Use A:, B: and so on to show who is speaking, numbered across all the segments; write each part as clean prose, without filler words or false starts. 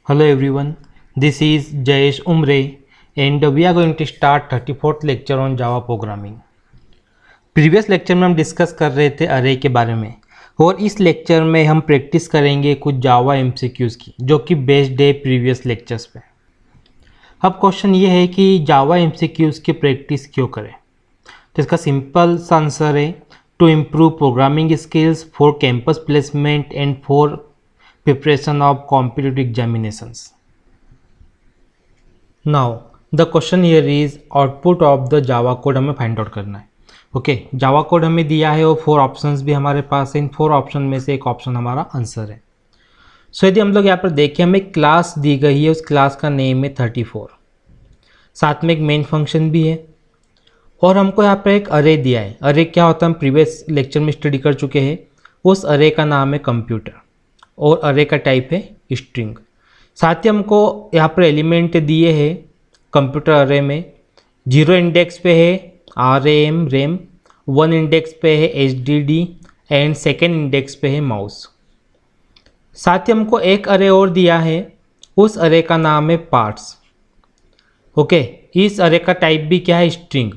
A: Hello everyone, this is Jayesh Umre and we are going to start 34th lecture on Java programming. Previous lecture में हम discuss कर रहे थे अरे के बारे में और इस लेक्चर में हम प्रैक्टिस करेंगे कुछ जावा एमसीक्यूज़ की जो कि बेस्ड है प्रीवियस लेक्चर्स पे। अब क्वेश्चन ये है कि जावा एमसीक्यूज़ की प्रैक्टिस क्यों करें, तो इसका सिंपल सा आंसर है to improve programming skills for campus placement and for preparation of competitive examinations. Now the question here is output of the Java code हमें फाइंड आउट करना है। ओके, जावा कोड हमें दिया है और 4 ऑप्शंस भी हमारे पास है। इन 4 ऑप्शन में से एक ऑप्शन हमारा आंसर है। सो यदि हम लोग यहाँ पर देखें, हमें क्लास दी गई है, उस क्लास का नेम है 34, साथ में एक मेन फंक्शन भी है और हमको यहाँ पर एक अरे दिया है। अरे क्या होता है हम प्रीवियस लेक्चर में स्टडी कर चुके हैं। उस अरे का नाम है कंप्यूटर और अरे का टाइप है स्ट्रिंग। साथ ही हमको यहाँ पर एलिमेंट दिए हैं कंप्यूटर अरे में। 0 इंडेक्स पे है RAM रैम, 1 इंडेक्स पे है HDD एंड सेकेंड इंडेक्स पे है माउस। साथ ही हमको एक अरे और दिया है, उस अरे का नाम है पार्ट्स। ओके, इस अरे का टाइप भी क्या है, स्ट्रिंग।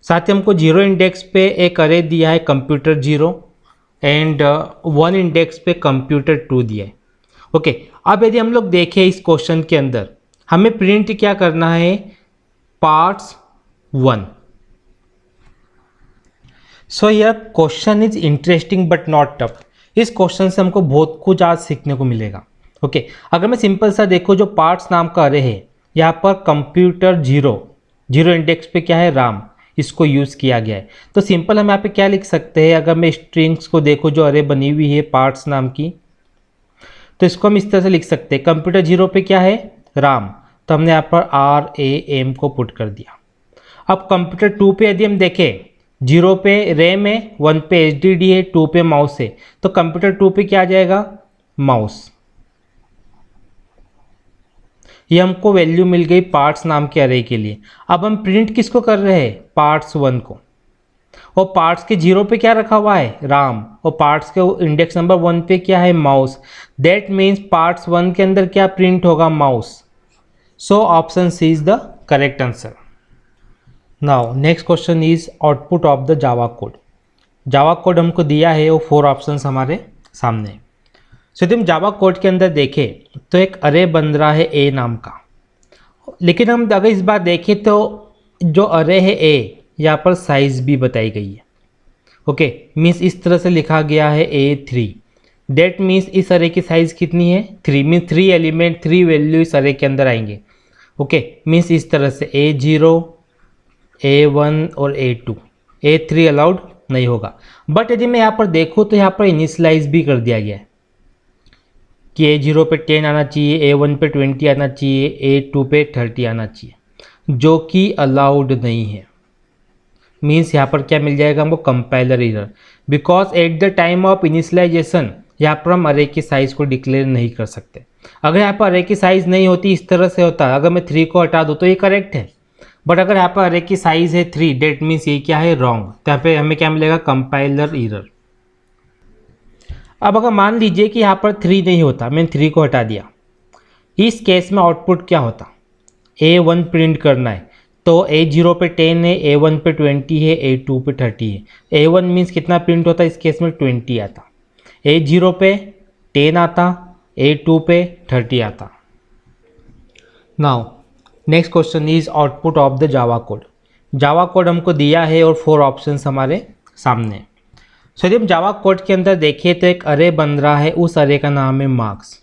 A: साथ ही हमको 0 इंडेक्स पे एक अरे दिया है कंप्यूटर 0 एंड 1 इंडेक्स पे कंप्यूटर 2 दिया है। ओके, अब यदि हम लोग देखें इस क्वेश्चन के अंदर हमें प्रिंट क्या करना है, पार्ट्स 1। सो यह question is interesting but not tough. इस क्वेश्चन से हमको बहुत कुछ आज सीखने को मिलेगा। ओके, अगर मैं सिंपल सा देखो, जो पार्ट्स नाम का अरे है, यहाँ पर कंप्यूटर 0 इंडेक्स पे क्या है, राम, इसको यूज़ किया गया है। तो सिंपल हम यहाँ पे क्या लिख सकते हैं, अगर मैं स्ट्रिंग्स को देखो जो अरे बनी हुई है पार्ट्स नाम की, तो इसको हम इस तरह से लिख सकते हैं। कंप्यूटर 0 पे क्या है, राम, तो हमने यहाँ पर RAM को पुट कर दिया। अब कंप्यूटर 2 पे यदि हम देखें, 0 पे रैम है, 1 पे HDD है, 2 पे माउस है, तो कंप्यूटर 2 पे क्या आ जाएगा, माउस। ये हमको वैल्यू मिल गई पार्ट्स नाम के अरे के लिए। अब हम प्रिंट किसको कर रहे हैं, पार्ट्स 1 को। और पार्ट्स के 0 पे क्या रखा हुआ है, राम, और पार्ट्स के इंडेक्स नंबर 1 पे क्या है, माउस। दैट मीन्स पार्ट्स 1 के अंदर क्या प्रिंट होगा, mouse. So option C is the correct answer. Now next question is output of the Java code. Java code हमको दिया है और 4 ऑप्शंस हमारे सामने है। सो यदि हम जावा कोड के अंदर देखें तो एक अरे बन रहा है ए नाम का, लेकिन हम अगर इस बार देखें तो जो अरे है ए, यहाँ पर साइज भी बताई गई है। ओके, मीन्स इस तरह से लिखा गया है A3। डेट मीन्स इस अरे की साइज कितनी है, 3, मीन्स 3 एलिमेंट 3 वैल्यू इस अरे के अंदर आएंगे। ओके, मीन्स इस तरह से A0 A1 और A2, A3 अलाउड नहीं होगा। बट यदि मैं यहाँ पर देखूँ तो यहाँ पर इनिशलाइज भी कर दिया गया है कि A0 पे 10 आना चाहिए, A1 पे 20 आना चाहिए, A2 पे 30 आना चाहिए, जो कि अलाउड नहीं है। मीन्स यहाँ पर क्या मिल जाएगा हमको, compiler error, because at the time of initialization यहाँ पर हम अरे की साइज़ को डिक्लेयर नहीं कर सकते। अगर यहाँ पर अरे की साइज़ नहीं होती, इस तरह से होता, अगर मैं 3 को हटा दूँ तो ये करेक्ट है। बट अगर यहाँ पर अरे की साइज़ है 3, डेट मीन्स ये क्या है, रॉन्ग। तो यहाँ पे हमें क्या मिलेगा, कंपाइलर एरर। अब अगर मान लीजिए कि यहाँ पर 3 नहीं होता, मैंने 3 को हटा दिया, इस केस में आउटपुट क्या होता, A1 प्रिंट करना है, तो A0 पे 10 है, A1 पे 20 है, A2 पे 30 है। A1 मीन्स कितना प्रिंट होता है, इस केस में 20 आता, A0 पे 10 आता, A2 पे 30 आता। Now next question is output of the Java code. Java code हमको दिया है और 4 ऑप्शंस हमारे सामने। सो यदि हम जावा कोड के अंदर देखें तो एक अरे बन रहा है, उस अरे का नाम है मार्क्स।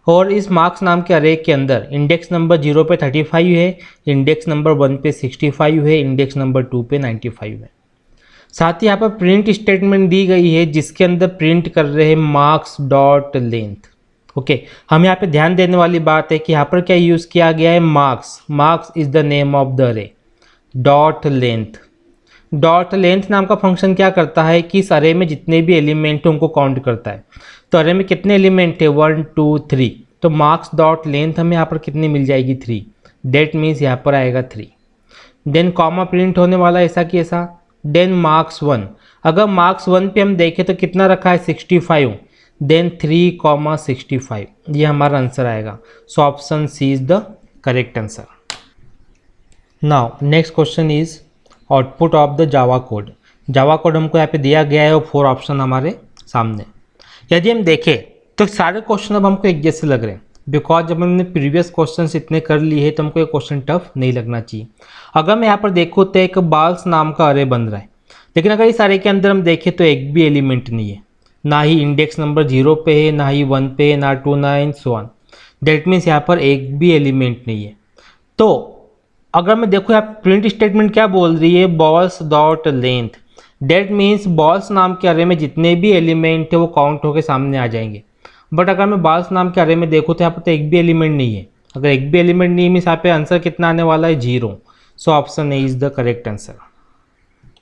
A: और इस मार्क्स नाम के अरे के अंदर इंडेक्स नंबर 0 पे 35 है, इंडेक्स नंबर 1 पे 65 है, इंडेक्स नंबर 2 पे 95 है। साथ ही यहाँ पर प्रिंट स्टेटमेंट दी गई है जिसके अंदर प्रिंट कर रहे हैं मार्क्स डॉट लेंथ। ओके, हम यहाँ पे ध्यान देने वाली बात है कि यहाँ पर क्या यूज़ किया गया है, marks. Marks is the name of the अरे। डॉट लेंथ, डॉट लेंथ नाम का फंक्शन क्या करता है कि इस अरे में जितने भी एलिमेंट हैं उनको काउंट करता है। तो अरे में कितने एलिमेंट है, 1 2 3, तो मार्क्स डॉट लेंथ हमें यहाँ पर कितनी मिल जाएगी, 3। डेट मीन्स यहाँ पर आएगा 3। देन कॉमा प्रिंट होने वाला ऐसा कि ऐसा। देन मार्क्स 1, अगर मार्क्स 1 पे हम देखें तो कितना रखा है, 65। देन 3,65, ये हमारा आंसर आएगा। So option C is the correct answer. Now next question is output of the Java code. Java code हमको यहाँ पे दिया गया है और 4 ऑप्शन हमारे सामने। यदि हम देखें तो सारे क्वेश्चन अब हमको एक जैसे लग रहे हैं, बिकॉज जब हमने प्रीवियस क्वेश्चन इतने कर लिए हैं तो हमको ये क्वेश्चन टफ नहीं लगना चाहिए। अगर मैं यहाँ पर देखूँ तो एक बाल्स नाम का अरे बन रहा है, लेकिन अगर इस अरे के अंदर हम देखें तो एक भी एलिमेंट नहीं है, ना ही इंडेक्स नंबर 0 पे है, ना ही 1 पे है, ना 2, ना इन सो ऑन। दैट मीन्स यहाँ पर एक भी एलिमेंट नहीं है। तो अगर मैं देखूँ यहाँ प्रिंट स्टेटमेंट क्या बोल रही है, balls dot length. That means balls नाम के अरे में जितने भी एलिमेंट है वो काउंट होकर सामने आ जाएंगे। बट अगर मैं बॉल्स नाम के अरे में देखूँ तो यहाँ पर तो एक भी एलिमेंट नहीं है। अगर एक भी एलिमेंट नहीं है मीन्स यहाँ पे आंसर कितना आने वाला है, 0। So option A is the correct answer.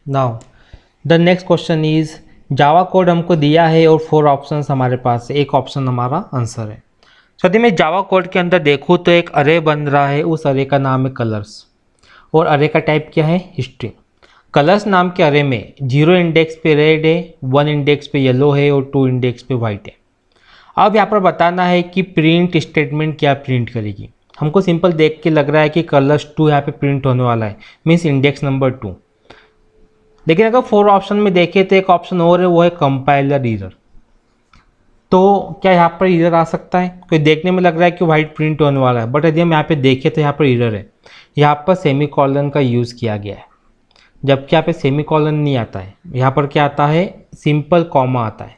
A: Now the next question is Java code हमको दिया है और 4 ऑप्शन हमारे पास है, एक ऑप्शन हमारा आंसर है। तो यदि मैं जावा कोड के अंदर देखूँ तो एक अरे बन रहा है, उस अरे का नाम है कलर्स और अरे का टाइप क्या है, हिस्ट्री। कलर्स नाम के अरे में 0 इंडेक्स पे रेड है, 1 इंडेक्स पे येलो है और 2 इंडेक्स पे वाइट है। अब यहाँ पर बताना है कि प्रिंट स्टेटमेंट क्या प्रिंट करेगी। हमको सिंपल देख के लग रहा है कि कलर्स 2 यहाँ पे प्रिंट होने वाला है, मीन्स इंडेक्स नंबर 2। लेकिन अगर 4 ऑप्शन में देखें तो एक ऑप्शन और है, वो है कंपाइलर एरर। तो क्या यहाँ पर एरर आ सकता है? कोई देखने में लग रहा है कि वाइट प्रिंट होने वाला है, बट यदि हम यहाँ पे देखें तो यहाँ पर एरर है। यहाँ पर सेमीकोलन का यूज़ किया गया है, जबकि यहाँ पे सेमीकोलन नहीं आता है। यहाँ पर क्या आता है, सिंपल कॉमा आता है।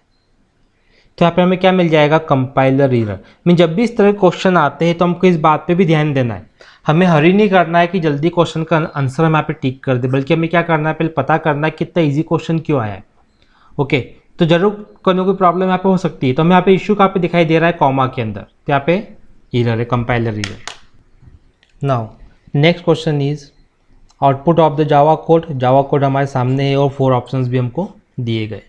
A: तो यहाँ पे हमें क्या मिल जाएगा, कंपाइलर एरर। मीन जब भी इस तरह के क्वेश्चन आते हैं तो हमको इस बात पे भी ध्यान देना है, हमें हरी नहीं करना है कि जल्दी क्वेश्चन का आंसर हम यहाँ पे टिक कर दे, बल्कि हमें क्या करना है, पहले पता करना है कितना इजी क्वेश्चन क्यों आया है। ओके, तो जरूर कोई कोई प्रॉब्लम यहाँ पे हो सकती है। तो हमें यहाँ पे इशू कहाँ पे दिखाई दे रहा है, कॉमा के अंदर, तो यहाँ पे एरर है, compiler error. Now next question is output of the Java code. Java code हमारे सामने है और 4 ऑप्शंस भी हमको दिए गए।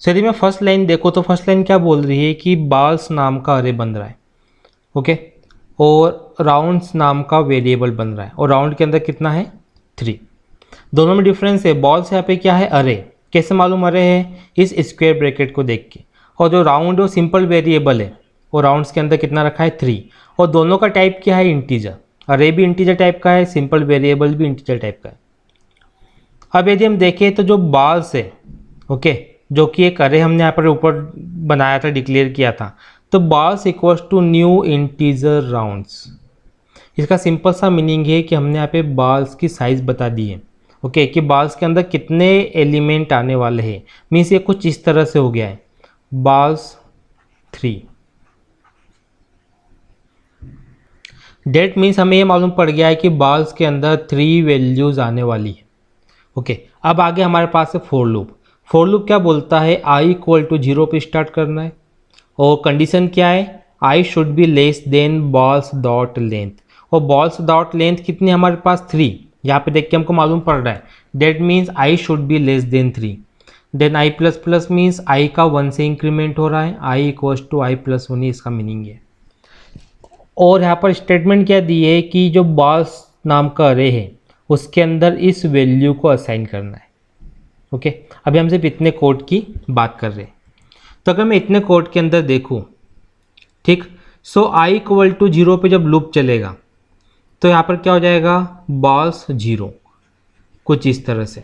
A: सो यदि मैं फर्स्ट लाइन देखो तो फर्स्ट लाइन क्या बोल रही है कि बाल्स नाम का अरे बन रहा है, ओके, और राउंड्स नाम का वेरिएबल बन रहा है, और राउंड के अंदर कितना है, 3। दोनों में डिफरेंस है। बॉल्स यहाँ पे क्या है, अरे। कैसे मालूम अरे है, इस स्क्वायर ब्रैकेट को देख के। और जो राउंड है वो सिंपल वेरिएबल है, और राउंड्स के अंदर कितना रखा है, 3। और दोनों का टाइप क्या है, इंटीजर। अरे भी इंटीजर टाइप का है, सिंपल वेरिएबल भी इंटीजर टाइप का है। अब यदि हम देखें तो जो बॉल्स है, ओके, जो कि एक अरे हमने यहाँ पर ऊपर बनाया था, डिक्लेयर किया था, तो balls equals to new integer rounds. इसका सिंपल सा मीनिंग है कि हमने यहाँ पे बॉल्स की साइज़ बता दी है, ओके, कि बॉल्स के अंदर कितने एलिमेंट आने वाले हैं। मीन्स ये कुछ इस तरह से हो गया है, बॉल्स 3। डेट मीन्स हमें ये मालूम पड़ गया है कि बॉल्स के अंदर 3 वैल्यूज़ आने वाली है, ओके। अब आगे हमारे पास है फॉर लूप। फॉर लूप क्या बोलता है, i इक्वल टू 0 पे स्टार्ट करना है, और कंडीशन क्या है, i should be less then balls dot length. और बॉल्स डॉट लेंथ कितनी हमारे पास, 3। यहाँ पे देख के हमको मालूम पड़ रहा है, that means i should be less than 3। Then i plus plus means i का 1 से इंक्रीमेंट हो रहा है, i equals to i plus 1 ही इसका मीनिंग है। और यहाँ पर स्टेटमेंट क्या दी है कि जो बॉल्स नाम का अरे है उसके अंदर इस वैल्यू को असाइन करना है, ओके। अभी हम सिर्फ इतने कोड की बात कर रहे हैं। तो अगर मैं इतने कोड के अंदर देखूँ, ठीक, सो i इक्वल टू 0 पे जब लूप चलेगा तो यहाँ पर क्या हो जाएगा, बॉल्स 0, कुछ इस तरह से।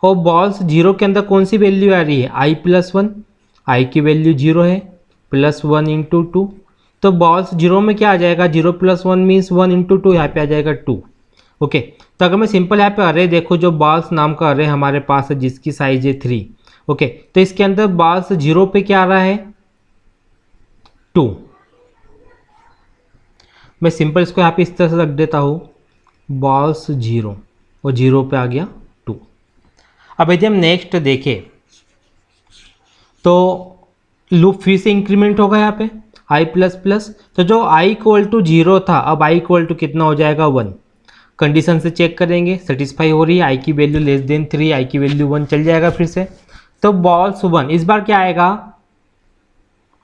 A: और बॉल्स 0 के अंदर कौन सी वैल्यू आ रही है, i प्लस 1। i की वैल्यू 0 है, प्लस 1 इंटू 2। तो बॉल्स 0 में क्या आ जाएगा, 0 प्लस 1 मीन्स 1 इंटू 2, यहाँ पे आ जाएगा 2, ओके। तो अगर मैं सिंपल यहाँ पे अरे देखो, जो बॉल्स नाम का अरे हमारे पास है जिसकी साइज है 3, ओके, तो इसके अंदर बॉल्स 0 पे क्या आ रहा है, 2। मैं सिंपल इसको यहाँ पे इस तरह से रख देता हूँ, बॉल्स 0 और 0 पे आ गया 2। अब यदि हम नेक्स्ट देखें तो लूप फिर से इंक्रीमेंट होगा यहाँ पे i प्लस प्लस। तो जो i इक्वल टू 0 था, अब i इक्वल टू कितना हो जाएगा, 1। कंडीशन से चेक करेंगे, सेटिस्फाई हो रही है, i की वैल्यू लेस देन 3, i की वैल्यू 1, चल जाएगा फिर से। तो बॉल्स 1, इस बार क्या आएगा,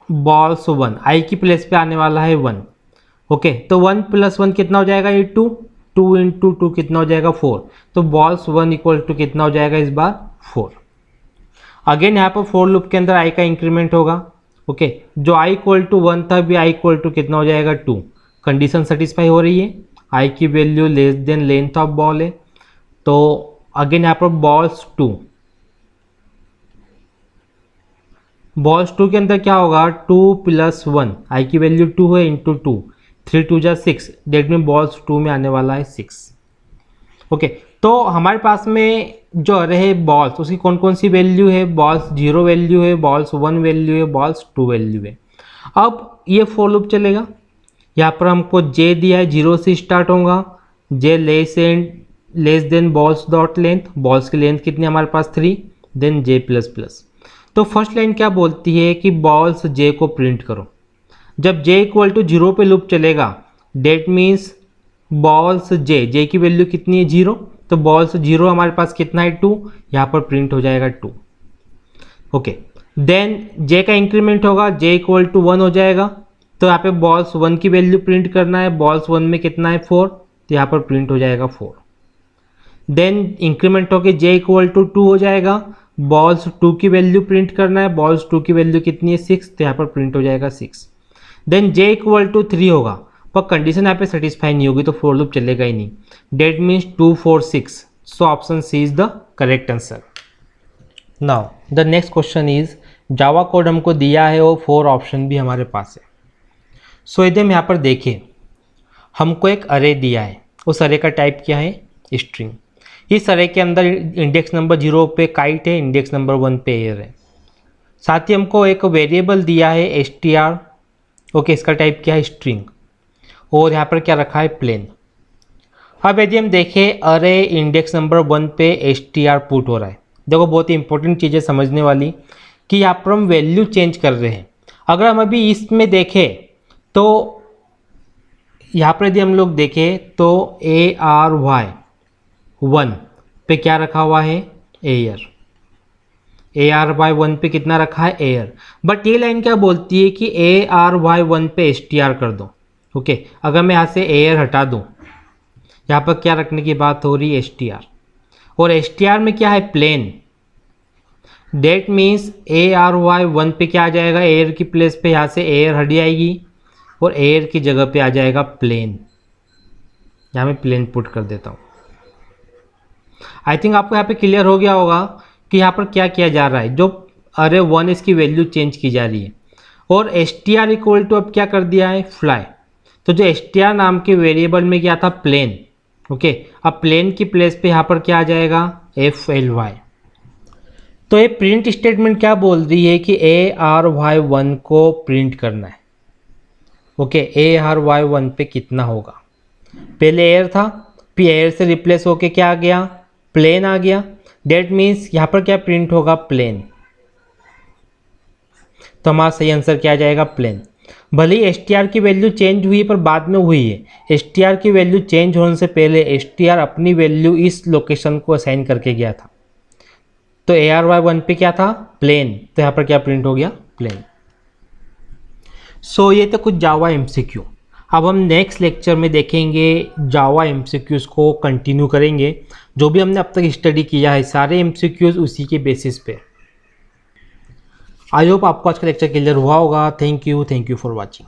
A: बॉल्स 1, i की प्लेस पे आने वाला है 1, ओके। तो 1 प्लस 1 कितना हो जाएगा, ये 2, 2 इंटू 2 कितना हो जाएगा, 4। तो बॉल्स 1 इक्वल टू कितना हो जाएगा इस बार, 4। अगेन यहाँ पर फॉर लूप के अंदर i का इंक्रीमेंट होगा, ओके जो i इक्वल टू 1 था भी i इक्वल टू कितना हो जाएगा 2। कंडीशन सेटिस्फाई हो रही है, i की value less than length of ball है। तो अगेन यहाँ पर बॉल्स 2 के अंदर क्या होगा 2 + 1, i की वैल्यू 2 है इंटू 2, 3 2 जा 6, डेट में बॉल्स 2 में आने वाला है 6। ओके तो हमारे पास में जो अरे है बॉल्स उसकी कौन कौन सी वैल्यू है, बॉल्स 0 वैल्यू है, बॉल्स 1 वैल्यू है, बॉल्स 2 वैल्यू है। अब ये फॉर लूप चलेगा, यहाँ पर हमको j दिया है 0 से स्टार्ट होगा, j less than balls dot length, balls की लेंथ कितनी हमारे पास 3, देन j प्लस प्लस। तो फर्स्ट लाइन क्या बोलती है कि बॉल्स j को प्रिंट करो। जब j इक्वल टू 0 पे लूप चलेगा डेट मीन्स बॉल्स j की वैल्यू कितनी है 0, तो बॉल्स 0 हमारे पास कितना है 2, यहाँ पर प्रिंट हो जाएगा 2। ओके देन j का इंक्रीमेंट होगा, j इक्वल टू 1 हो जाएगा, तो यहाँ पे बॉल्स 1 की वैल्यू प्रिंट करना है, बॉल्स 1 में कितना है 4, तो यहाँ पर प्रिंट हो जाएगा 4। देन इंक्रीमेंट होकर j इक्वल टू 2 हो जाएगा, बॉल्स 2 की वैल्यू प्रिंट करना है, बॉल्स 2 की वैल्यू कितनी है 6, तो यहाँ पर प्रिंट हो जाएगा 6। देन j इक्वल टू 3 होगा, पर कंडीशन यहाँ पे सेटिस्फाई नहीं होगी तो फॉर लूप चलेगा ही नहीं, that means 2 4 6, so option C is the correct answer. Now the next question is Java code हमको दिया है और 4 ऑप्शन भी हमारे पास है। सो यदि हम यहाँ पर देखें हमको एक अरे दिया है, उस अरे का टाइप क्या है स्ट्रिंग। इस अरे के अंदर इंडेक्स नंबर 0 पे काइट है, इंडेक्स नंबर 1 पे एयर है। साथ ही हमको एक वेरिएबल दिया है str, ओके इसका टाइप क्या है स्ट्रिंग, और यहाँ पर क्या रखा है प्लेन। अब यदि हम देखें अरे इंडेक्स नंबर 1 पे str पुट हो रहा है, देखो बहुत ही इंपॉर्टेंट चीज़ें समझने वाली कि यहाँ पर हम वैल्यू चेंज कर रहे हैं। अगर हम अभी इसमें देखें तो यहाँ पर यदि हम लोग देखें तो ARY1 पे क्या रखा हुआ है एयर, ARY1 पे कितना रखा है एयर, बट ये लाइन क्या बोलती है कि ARY1 पे str कर दो। ओके अगर मैं यहाँ से एयर हटा दूँ, यहाँ पर क्या रखने की बात हो रही है str, और str में क्या है प्लेन, डेट मीन्स ARY1 पे क्या आ जाएगा एयर की प्लेस पे, यहाँ से एयर हट जाएगी और एयर की जगह पे आ जाएगा प्लेन। यहाँ मैं प्लेन पुट कर देता हूँ। आई थिंक आपको यहाँ पे क्लियर हो गया होगा कि यहाँ पर क्या किया जा रहा है, जो अरे 1 इसकी वैल्यू चेंज की जा रही है, और str इक्वल टू अब क्या कर दिया है फ्लाई। तो जो str नाम के वेरिएबल में क्या था प्लेन, ओके अब प्लेन की प्लेस पे यहाँ पर क्या आ जाएगा FLY। तो ये प्रिंट स्टेटमेंट क्या बोल रही है कि ARY1 को प्रिंट करना है। ओके ARY1 पे कितना होगा, पहले एयर था फिर एयर से रिप्लेस होके क्या आ गया प्लेन आ गया, डेट मीन्स यहाँ पर क्या प्रिंट होगा प्लेन। तो हमारा सही आंसर क्या आ जाएगा प्लेन। भले ही str की वैल्यू चेंज हुई है पर बाद में हुई है, str की वैल्यू चेंज होने से पहले str अपनी वैल्यू इस लोकेशन को असाइन करके गया था। तो ARY1 पे क्या था प्लेन, तो यहाँ पर क्या प्रिंट हो गया प्लेन। सो ये तो कुछ जावा MCQ। अब हम नेक्स्ट लेक्चर में देखेंगे जावा MCQs को कंटिन्यू करेंगे, जो भी हमने अब तक स्टडी किया है सारे MCQs उसी के बेसिस पे। आई होप आपको आज का लेक्चर क्लियर हुआ होगा। Thank you for watching.